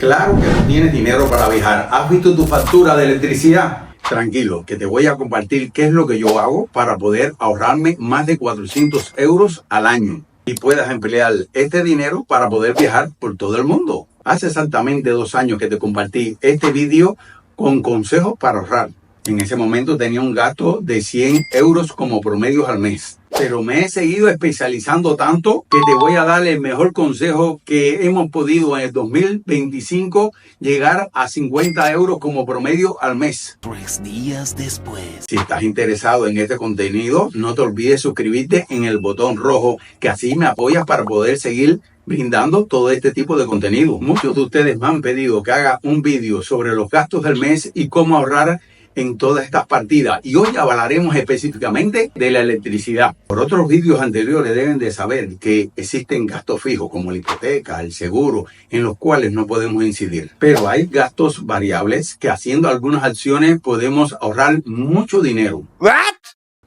Claro que no tienes dinero para viajar. ¿Has visto tu factura de electricidad? Tranquilo, que te voy a compartir qué es lo que yo hago para poder ahorrarme más de 400 euros al año y puedas emplear este dinero para poder viajar por todo el mundo. Hace exactamente 2 años que te compartí este vídeo con consejos para ahorrar. En ese momento tenía un gasto de 100 euros como promedio al mes. Pero me he seguido especializando tanto que te voy a dar el mejor consejo que hemos podido en el 2025 llegar a 50 euros como promedio al mes. 3 días después. Si estás interesado en este contenido, no te olvides suscribirte en el botón rojo, que así me apoyas para poder seguir brindando todo este tipo de contenido. Muchos de ustedes me han pedido que haga un vídeo sobre los gastos del mes y cómo ahorrar en todas estas partidas, y hoy hablaremos específicamente de la electricidad. Por otros vídeos anteriores deben de saber que existen gastos fijos como la hipoteca, el seguro, en los cuales no podemos incidir, pero hay gastos variables que haciendo algunas acciones podemos ahorrar mucho dinero.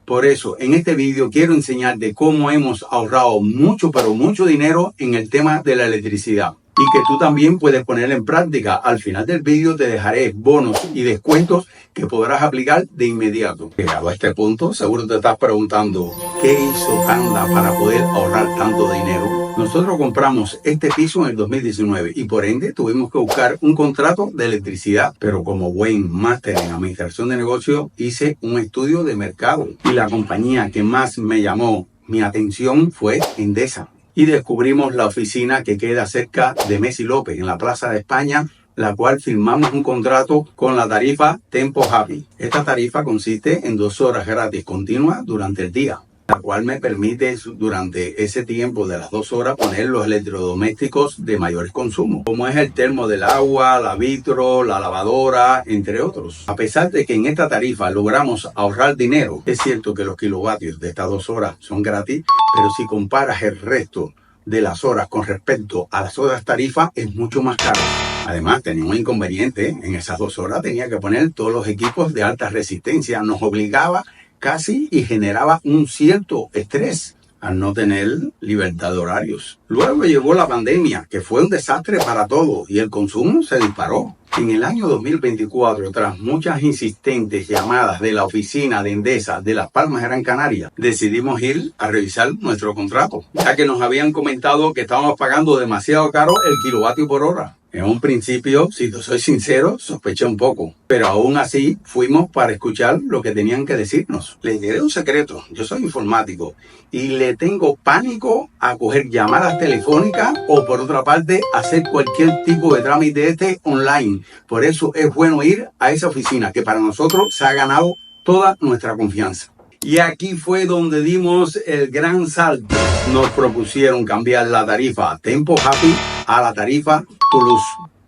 Por eso, en este vídeo quiero enseñarte cómo hemos ahorrado mucho, pero mucho dinero en el tema de la electricidad, y que tú también puedes poner en práctica. Al final del vídeo te dejaré bonos y descuentos que podrás aplicar de inmediato. Llegado a este punto, seguro te estás preguntando, ¿qué hizo Tanda para poder ahorrar tanto dinero? Nosotros compramos este piso en el 2019 y por ende tuvimos que buscar un contrato de electricidad, pero como buen máster en administración de negocios hice un estudio de mercado y la compañía que más me llamó mi atención fue Endesa. Y descubrimos la oficina que queda cerca de Messi López, en la Plaza de España, la cual firmamos un contrato con la tarifa Tempo Happy. Esta tarifa consiste en 2 horas gratis continuas durante el día, la cual me permite durante ese tiempo de las 2 horas poner los electrodomésticos de mayores consumos, como es el termo del agua, la vitro, la lavadora, entre otros. A pesar de que en esta tarifa logramos ahorrar dinero, es cierto que los kilovatios de estas 2 horas son gratis, pero si comparas el resto de las horas con respecto a las otras tarifas, es mucho más caro. Además, tenía un inconveniente. En esas 2 horas tenía que poner todos los equipos de alta resistencia. Nos obligaba casi y generaba un cierto estrés al no tener libertad de horarios. Luego llegó la pandemia, que fue un desastre para todos y el consumo se disparó. En el año 2024, tras muchas insistentes llamadas de la oficina de Endesa de Las Palmas de Gran Canaria, decidimos ir a revisar nuestro contrato, ya que nos habían comentado que estábamos pagando demasiado caro el kilovatio por hora. En un principio, si te soy sincero, sospeché un poco, pero aún así fuimos para escuchar lo que tenían que decirnos. Les diré un secreto, yo soy informático y le tengo pánico a coger llamadas telefónicas o por otra parte hacer cualquier tipo de trámite online. Por eso es bueno ir a esa oficina que para nosotros se ha ganado toda nuestra confianza. Y aquí fue donde dimos el gran salto. Nos propusieron cambiar la tarifa Tempo Happy a la tarifa Toulouse.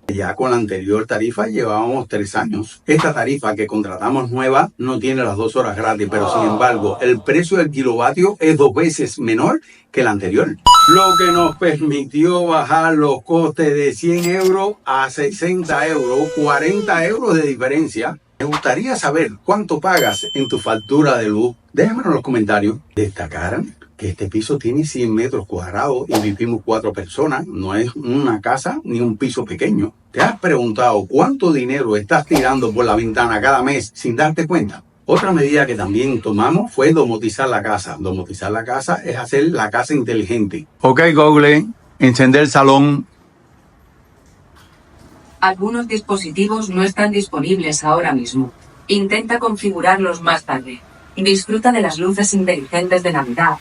Ya con la anterior tarifa llevábamos 3 años. Esta tarifa que contratamos nueva no tiene las 2 horas gratis, pero sin embargo el precio del kilovatio es 2 veces menor que la anterior. Lo que nos permitió bajar los costes de 100 euros a 60 euros, 40 euros de diferencia. Me gustaría saber cuánto pagas en tu factura de luz. Déjamelo en los comentarios. Destacar que este piso tiene 100 metros cuadrados y vivimos 4 personas. No es una casa ni un piso pequeño. ¿Te has preguntado cuánto dinero estás tirando por la ventana cada mes sin darte cuenta? Otra medida que también tomamos fue domotizar la casa. Domotizar la casa es hacer la casa inteligente. Ok, Google, encender el salón. Algunos dispositivos no están disponibles ahora mismo. Intenta configurarlos más tarde. Disfruta de las luces inteligentes de Navidad,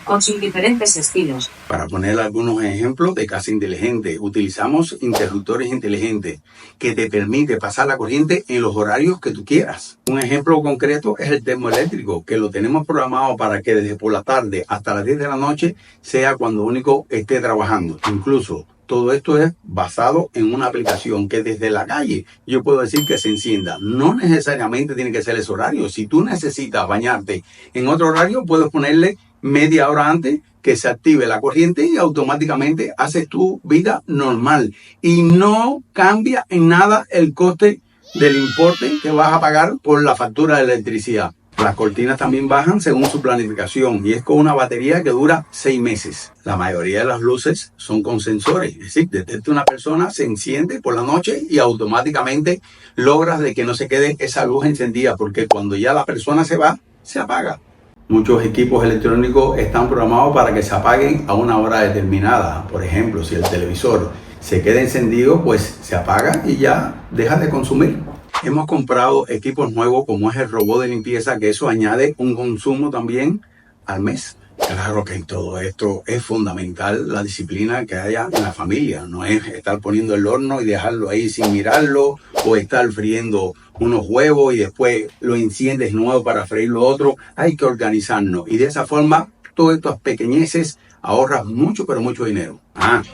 con sus diferentes estilos. Para poner algunos ejemplos de casa inteligente, utilizamos interruptores inteligentes que te permite pasar la corriente en los horarios que tú quieras. Un ejemplo concreto es el termoeléctrico, que lo tenemos programado para que desde por la tarde hasta las 10 de la noche sea cuando único esté trabajando. Incluso todo esto es basado en una aplicación que desde la calle yo puedo decir que se encienda. No necesariamente tiene que ser ese horario. Si tú necesitas bañarte en otro horario, puedes ponerle media hora antes que se active la corriente y automáticamente haces tu vida normal. Y no cambia en nada el coste del importe que vas a pagar por la factura de electricidad. Las cortinas también bajan según su planificación y es con una batería que dura 6 meses. La mayoría de las luces son con sensores, es decir, detecta una persona, se enciende por la noche y automáticamente logras de que no se quede esa luz encendida, porque cuando ya la persona se va, se apaga. Muchos equipos electrónicos están programados para que se apaguen a una hora determinada. Por ejemplo, si el televisor se queda encendido, pues se apaga y ya deja de consumir. Hemos comprado equipos nuevos como es el robot de limpieza, que eso añade un consumo también al mes. Claro que en todo esto es fundamental la disciplina que haya en la familia. No es estar poniendo el horno y dejarlo ahí sin mirarlo, o estar friendo unos huevos y después lo enciendes nuevo para freír lo otro. Hay que organizarnos y de esa forma todas estas pequeñeces ahorras mucho, pero mucho dinero.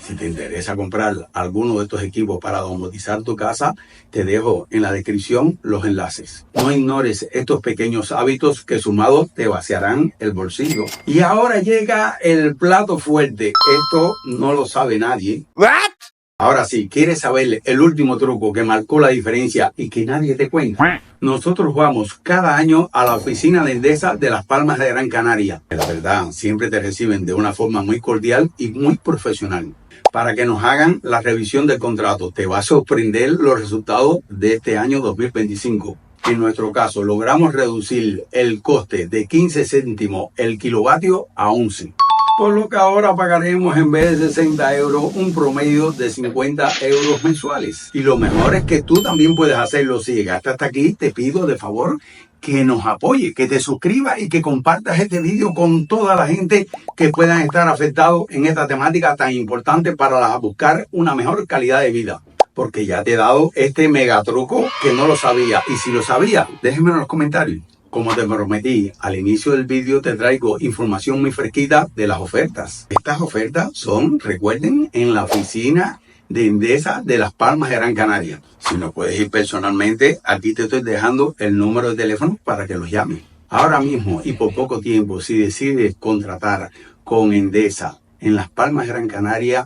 Si te interesa comprar alguno de estos equipos para domotizar tu casa, te dejo en la descripción los enlaces. No ignores estos pequeños hábitos que sumados te vaciarán el bolsillo. Y ahora llega el plato fuerte. Esto no lo sabe nadie. Ahora sí, ¿quieres saber el último truco que marcó la diferencia y que nadie te cuenta? Nosotros vamos cada año a la oficina de Endesa de Las Palmas de Gran Canaria. La verdad, siempre te reciben de una forma muy cordial y muy profesional para que nos hagan la revisión del contrato. Te va a sorprender los resultados de este año 2025. En nuestro caso, logramos reducir el coste de 15 céntimos el kilovatio a 11. Por lo que ahora pagaremos en vez de 60 euros un promedio de 50 euros mensuales. Y lo mejor es que tú también puedes hacerlo. Si llegaste hasta aquí, te pido de favor que nos apoye, que te suscribas y que compartas este vídeo con toda la gente que puedan estar afectados en esta temática tan importante para buscar una mejor calidad de vida. Porque ya te he dado este mega truco que no lo sabía. Y si lo sabía, déjenmelo en los comentarios. Como te prometí, al inicio del vídeo te traigo información muy fresquita de las ofertas. Estas ofertas son, recuerden, en la oficina de Endesa de Las Palmas de Gran Canaria. Si no puedes ir personalmente, aquí te estoy dejando el número de teléfono para que los llames. Ahora mismo y por poco tiempo, si decides contratar con Endesa en Las Palmas de Gran Canaria,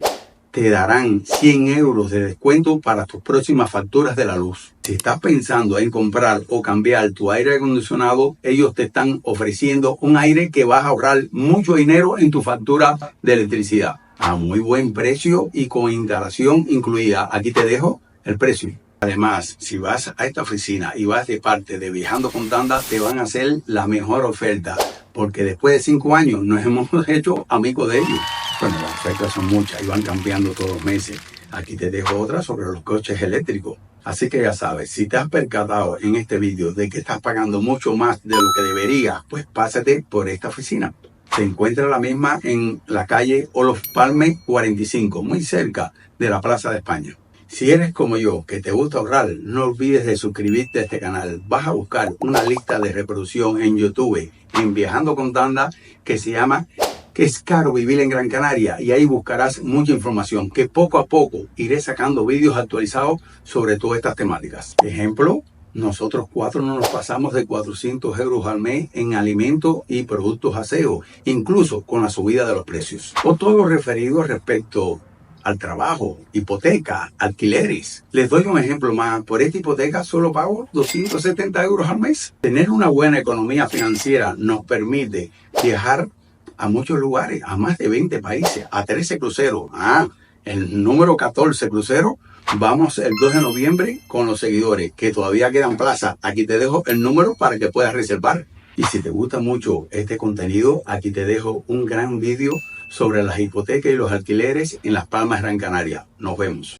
te darán 100 euros de descuento para tus próximas facturas de la luz. Si estás pensando en comprar o cambiar tu aire acondicionado, ellos te están ofreciendo un aire que vas a ahorrar mucho dinero en tu factura de electricidad. A muy buen precio y con instalación incluida. Aquí te dejo el precio. Además, si vas a esta oficina y vas de parte de Viajando con Tanda, te van a hacer la mejor oferta. Porque después de 5 años nos hemos hecho amigos de ellos. Bueno, las ofertas son muchas y van cambiando todos los meses. Aquí te dejo otra sobre los coches eléctricos. Así que ya sabes, si te has percatado en este vídeo de que estás pagando mucho más de lo que deberías, pues pásate por esta oficina. Se encuentra la misma en la calle Olof Palme 45, muy cerca de la Plaza de España. Si eres como yo, que te gusta ahorrar, no olvides de suscribirte a este canal. Vas a buscar una lista de reproducción en YouTube, en Viajando con Tanda, que se llama ¿Qué es caro vivir en Gran Canaria? Y ahí buscarás mucha información, que poco a poco iré sacando vídeos actualizados sobre todas estas temáticas. Ejemplo, nosotros 4 no nos pasamos de 400 euros al mes en alimentos y productos aseo, incluso con la subida de los precios. O todo lo referido respecto al trabajo, hipoteca, alquileres. Les doy un ejemplo más. Por esta hipoteca solo pago 270 euros al mes. Tener una buena economía financiera nos permite viajar a muchos lugares, a más de 20 países, a 13 cruceros. El número 14 crucero. Vamos el 2 de noviembre con los seguidores, que todavía quedan plazas. Aquí te dejo el número para que puedas reservar. Y si te gusta mucho este contenido, aquí te dejo un gran vídeo sobre las hipotecas y los alquileres en Las Palmas de Gran Canaria. Nos vemos.